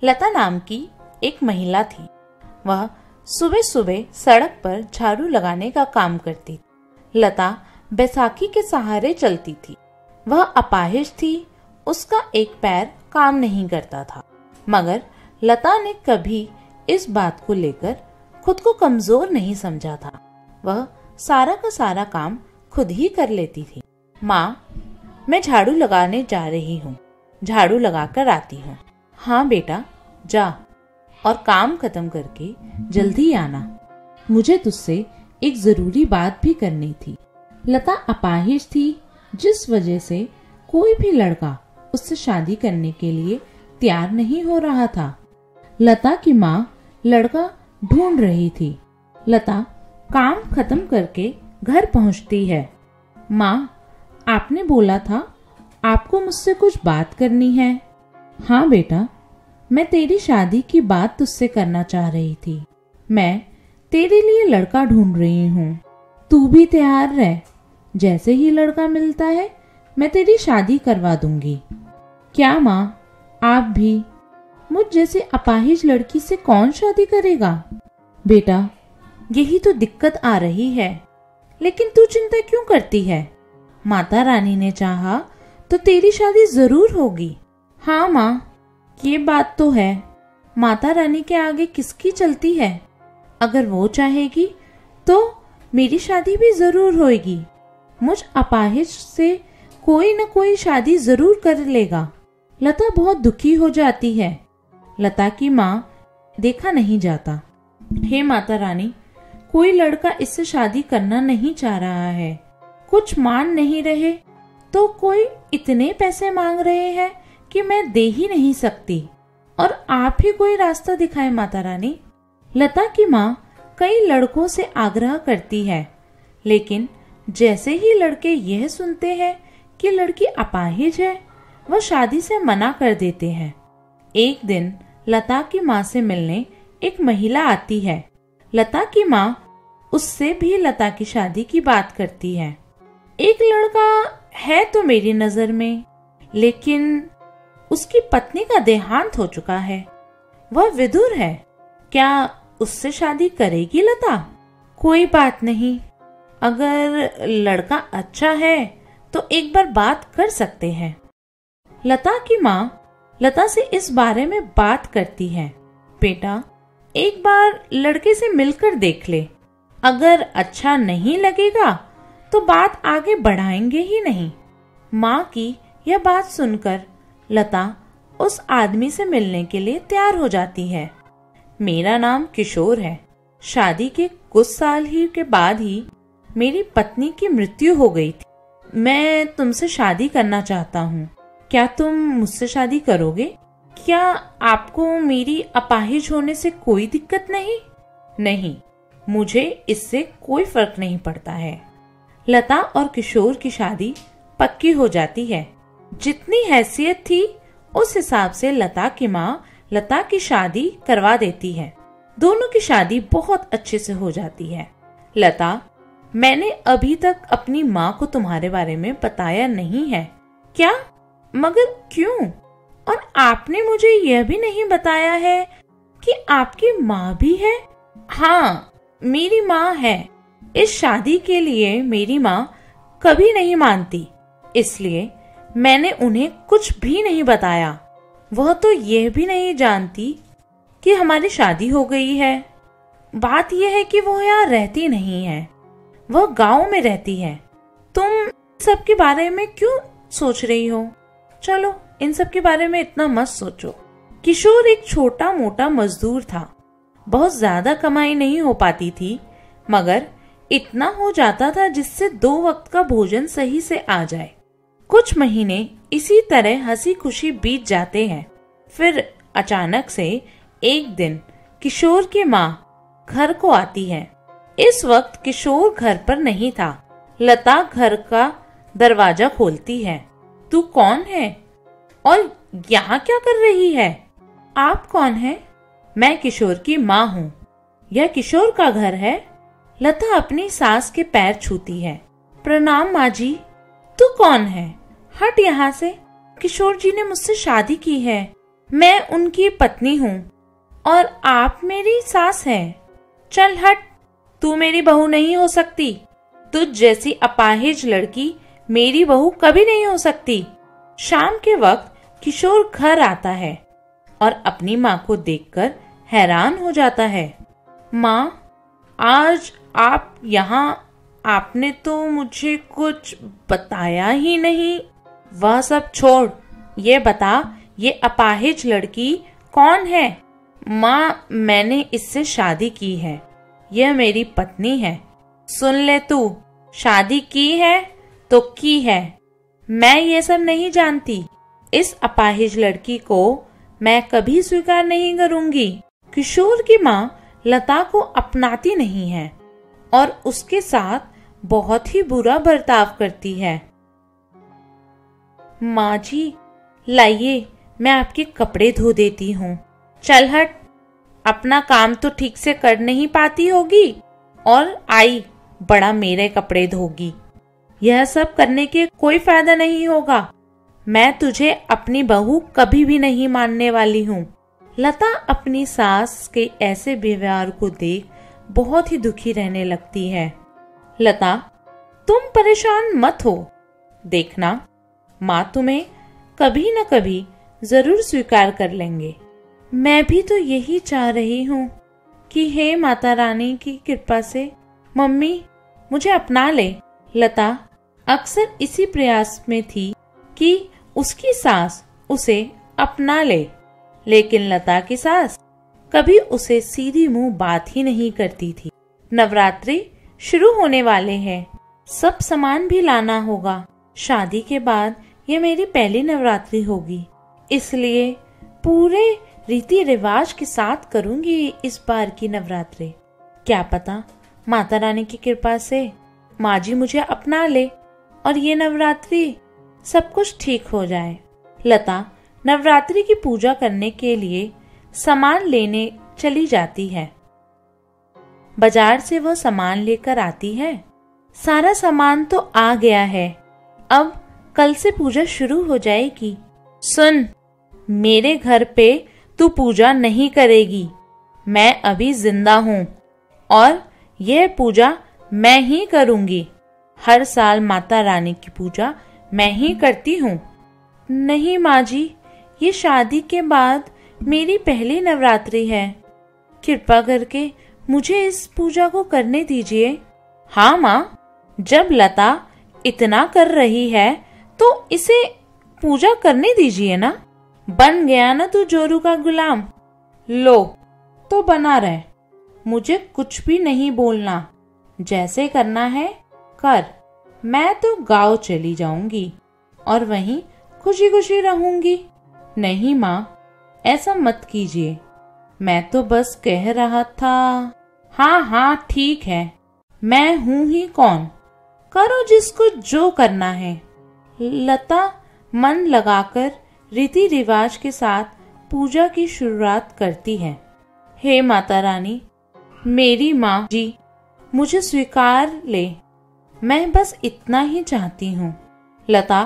लता नाम की एक महिला थी। वह सुबह सुबह सड़क पर झाड़ू लगाने का काम करती थी। लता बैसाखी के सहारे चलती थी। वह अपाहिज थी। उसका एक पैर काम नहीं करता था, मगर लता ने कभी इस बात को लेकर खुद को कमजोर नहीं समझा था। वह सारा का सारा काम खुद ही कर लेती थी। माँ, मैं झाड़ू लगाने जा रही हूँ, झाड़ू लगाकर आती हूँ। हाँ बेटा, जा और काम खत्म करके जल्दी आना। मुझे तुझसे एक जरूरी बात भी करनी थी। लता अपाहिज थी, जिस वजह से कोई भी लड़का उससे शादी करने के लिए तैयार नहीं हो रहा था। लता की माँ लड़का ढूंढ रही थी। लता काम खत्म करके घर पहुंचती है। माँ, आपने बोला था आपको मुझसे कुछ बात करनी है। हाँ बेटा, मैं तेरी शादी की बात तुझसे करना चाह रही थी। मैं तेरे लिए लड़का ढूंढ रही हूँ, तू भी तैयार रह। जैसे ही लड़का मिलता है मैं तेरी शादी करवा दूंगी। क्या माँ, आप भी? मुझ जैसे अपाहिज लड़की से कौन शादी करेगा? बेटा, यही तो दिक्कत आ रही है। लेकिन तू चिंता क्यों करती है? माता रानी ने चाहा तो तेरी शादी जरूर होगी। हाँ माँ, ये बात तो है। माता रानी के आगे किसकी चलती है? अगर वो चाहेगी तो मेरी शादी भी जरूर होगी। मुझ अपाहिज से कोई न कोई शादी जरूर कर लेगा। लता बहुत दुखी हो जाती है। लता की माँ, देखा नहीं जाता। हे माता रानी, कोई लड़का इससे शादी करना नहीं चाह रहा है। कुछ मान नहीं रहे तो कोई इतने पैसे मांग रहे हैं कि मैं दे ही नहीं सकती। और आप ही कोई रास्ता दिखाए माता रानी। लता की माँ कई लड़कों से आग्रह करती है, लेकिन जैसे ही लड़के यह सुनते हैं कि लड़की अपाहिज है, वह शादी से मना कर देते हैं। एक दिन लता की माँ से मिलने एक महिला आती है। लता की माँ उससे भी लता की शादी की बात करती है। एक लड़का है तो मेरी नजर में, लेकिन उसकी पत्नी का देहांत हो चुका है। वह विधुर है। क्या उससे शादी करेगी लता? कोई बात नहीं, अगर लड़का अच्छा है तो एक बार बात कर सकते हैं। लता की माँ लता से इस बारे में बात करती है। बेटा, एक बार लड़के से मिलकर देख ले। अगर अच्छा नहीं लगेगा तो बात आगे बढ़ाएंगे ही नहीं। माँ की यह बात सुनकर लता उस आदमी से मिलने के लिए तैयार हो जाती है। मेरा नाम किशोर है। शादी के कुछ साल ही के बाद ही मेरी पत्नी की मृत्यु हो गई थी। मैं तुमसे शादी करना चाहता हूँ। क्या तुम मुझसे शादी करोगे? क्या आपको मेरी अपाहिज होने से कोई दिक्कत नहीं? नहीं, मुझे इससे कोई फर्क नहीं पड़ता है। लता और किशोर की शादी पक्की हो जाती है। जितनी हैसियत थी उस हिसाब से लता की माँ लता की शादी करवा देती है। दोनों की शादी बहुत अच्छे से हो जाती है। लता, मैंने अभी तक अपनी माँ को तुम्हारे बारे में बताया नहीं है। क्या? मगर क्यों? और आपने मुझे यह भी नहीं बताया है कि आपकी माँ भी है। हाँ, मेरी माँ है। इस शादी के लिए मेरी माँ कभी नहीं मानती, इसलिए मैंने उन्हें कुछ भी नहीं बताया। वह तो यह भी नहीं जानती कि हमारी शादी हो गई है। बात यह है कि वो यहाँ रहती नहीं है, वह गांव में रहती है। तुम सब के बारे में क्यों सोच रही हो? चलो, इन सब के बारे में इतना मत सोचो। किशोर एक छोटा मोटा मजदूर था। बहुत ज्यादा कमाई नहीं हो पाती थी, मगर इतना हो जाता था जिससे 2 वक्त का भोजन सही से आ जाए। कुछ महीने इसी तरह हंसी खुशी बीत जाते हैं। फिर अचानक से एक दिन किशोर की माँ घर को आती है। इस वक्त किशोर घर पर नहीं था। लता घर का दरवाजा खोलती है। तू कौन है और यहाँ क्या कर रही है? आप कौन है? मैं किशोर की माँ हूँ। यह किशोर का घर है। लता अपनी सास के पैर छूती है। प्रणाम माँ जी। तू कौन है? हट यहाँ से। किशोर जी ने मुझसे शादी की है। मैं उनकी पत्नी हूँ और आप मेरी सास हैं। चल हट, तू मेरी बहू नहीं हो सकती। तुझ जैसी अपाहिज लड़की मेरी बहू कभी नहीं हो सकती। शाम के वक्त किशोर घर आता है और अपनी माँ को देखकर हैरान हो जाता है। माँ, आज आप यहाँ, आपने तो मुझे कुछ बताया ही नहीं। वह सब छोड़, ये बता, ये अपाहिज लड़की कौन है? माँ, मैंने इससे शादी की है, यह मेरी पत्नी है। सुन ले तू, शादी की है तो की है, मैं ये सब नहीं जानती। इस अपाहिज लड़की को मैं कभी स्वीकार नहीं करूंगी। किशोर की माँ लता को अपनाती नहीं है और उसके साथ बहुत ही बुरा बर्ताव करती है। माँ जी, लाइए, मैं आपके कपड़े धो देती हूँ। चल हट, अपना काम तो ठीक से कर नहीं पाती होगी और आई बड़ा मेरे कपड़े धोगी। यह सब करने के कोई फायदा नहीं होगा। मैं तुझे अपनी बहू कभी भी नहीं मानने वाली हूँ। लता अपनी सास के ऐसे व्यवहार को देख बहुत ही दुखी रहने लगती है। लता, तुम परेशान मत हो। देखना, माँ तुम्हें कभी न कभी जरूर स्वीकार कर लेंगे। मैं भी तो यही चाह रही हूँ कि हे माता रानी की कृपा से मम्मी मुझे अपना ले। लता अक्सर इसी प्रयास में थी कि उसकी सास उसे अपना ले, लेकिन लता की सास कभी उसे सीधी मुंह बात ही नहीं करती थी। नवरात्रि शुरू होने वाले हैं, सब सामान भी लाना होगा। शादी के बाद ये मेरी पहली नवरात्रि होगी, इसलिए पूरे रीति रिवाज के साथ करूंगी इस बार की नवरात्रि। क्या पता माता रानी की कृपा से माँ जी मुझे अपना ले और ये नवरात्रि सब कुछ ठीक हो जाए। लता नवरात्रि की पूजा करने के लिए सामान लेने चली जाती है। बाजार से वह सामान लेकर आती है। सारा सामान तो आ गया है, अब कल से पूजा शुरू हो जाएगी। सुन, मेरे घर पे तू पूजा नहीं करेगी। मैं अभी जिंदा हूँ और यह पूजा मैं ही करूँगी। हर साल माता रानी की पूजा मैं ही करती हूँ। नहीं माँ जी, ये शादी के बाद मेरी पहली नवरात्रि है। कृपा करके मुझे इस पूजा को करने दीजिए। हाँ माँ, जब लता इतना कर रही है तो इसे पूजा करने दीजिए ना। बन गया ना तू जोरू का गुलाम। लो तो बना रहे, मुझे कुछ भी नहीं बोलना। जैसे करना है कर। मैं तो गांव चली जाऊंगी और वहीं खुशी खुशी रहूंगी। नहीं माँ, ऐसा मत कीजिए, मैं तो बस कह रहा था। हाँ हाँ ठीक है, मैं हूँ ही कौन, करो जिसको जो करना है। लता मन लगाकर रीति रिवाज के साथ पूजा की शुरुआत करती है। हे माता रानी, मेरी माँ जी मुझे स्वीकार ले, मैं बस इतना ही चाहती हूँ। लता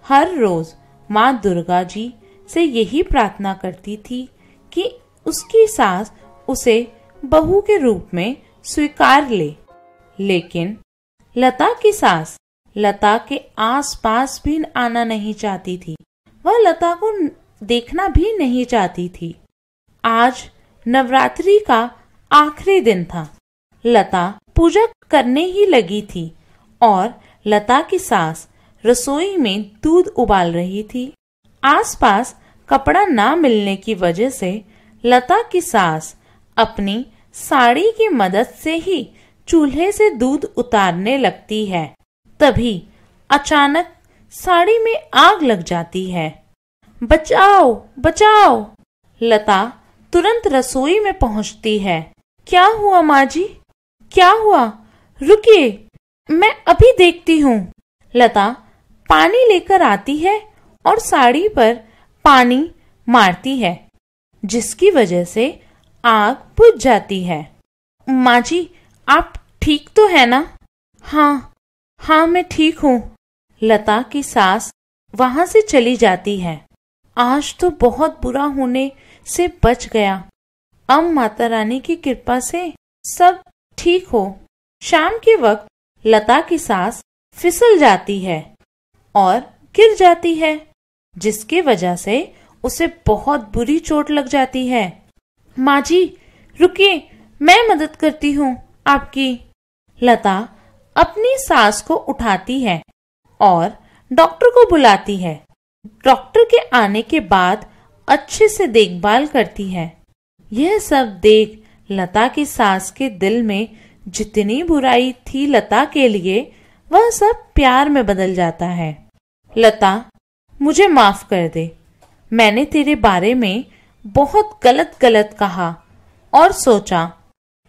हर रोज माँ दुर्गा जी से यही प्रार्थना करती थी कि उसकी सास उसे बहू के रूप में स्वीकार ले, लेकिन लता की सास लता के आसपास भी आना नहीं चाहती थी। वह लता को देखना भी नहीं चाहती थी। आज नवरात्रि का आखिरी दिन था। लता पूजा करने ही लगी थी और लता की सास रसोई में दूध उबाल रही थी। आसपास कपड़ा ना मिलने की वजह से लता की सास अपनी साड़ी की मदद से ही चूल्हे से दूध उतारने लगती है। तभी अचानक साड़ी में आग लग जाती है। बचाओ बचाओ! लता तुरंत रसोई में पहुंचती है। क्या हुआ माँ जी, क्या हुआ? रुकिए, मैं अभी देखती हूँ। लता पानी लेकर आती है और साड़ी पर पानी मारती है, जिसकी वजह से आग बुझ जाती है। माँ जी, आप ठीक तो है ना? हाँ हाँ, मैं ठीक हूँ। लता की सास वहां से चली जाती है। आज तो बहुत बुरा होने से बच गया। अब माता रानी की कृपा से सब ठीक हो। शाम के वक्त लता की सांस फिसल जाती है और गिर जाती है, जिसकी वजह से उसे बहुत बुरी चोट लग जाती है। माँ जी रुकिए, मैं मदद करती हूँ आपकी। लता अपनी सास को उठाती है और डॉक्टर को बुलाती है। डॉक्टर के आने के बाद अच्छे से देखभाल करती है। यह सब देख लता की सास के दिल में जितनी बुराई थी लता के लिए, वह सब प्यार में बदल जाता है। लता, मुझे माफ कर दे। मैंने तेरे बारे में बहुत गलत कहा और सोचा।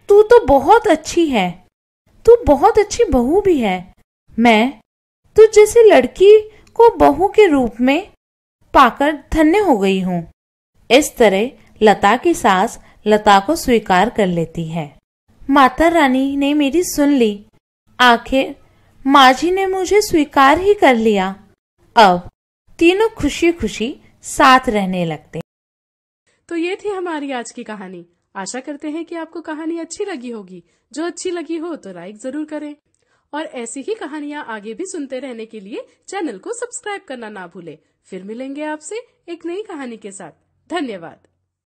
तू तो बहुत अच्छी है, तू बहुत अच्छी बहू भी है। मैं तुझ जैसी लड़की को बहू के रूप में पाकर धन्य हो गई हूँ। इस तरह लता की सास लता को स्वीकार कर लेती है। माता रानी ने मेरी सुन ली। आखिर माँ जी ने मुझे स्वीकार ही कर लिया। अब तीनों खुशी खुशी साथ रहने लगते। तो ये थी हमारी आज की कहानी। आशा करते हैं कि आपको कहानी अच्छी लगी होगी। जो अच्छी लगी हो तो लाइक जरूर करें और ऐसी ही कहानियाँ आगे भी सुनते रहने के लिए चैनल को सब्सक्राइब करना ना भूलें। फिर मिलेंगे आपसे एक नई कहानी के साथ। धन्यवाद।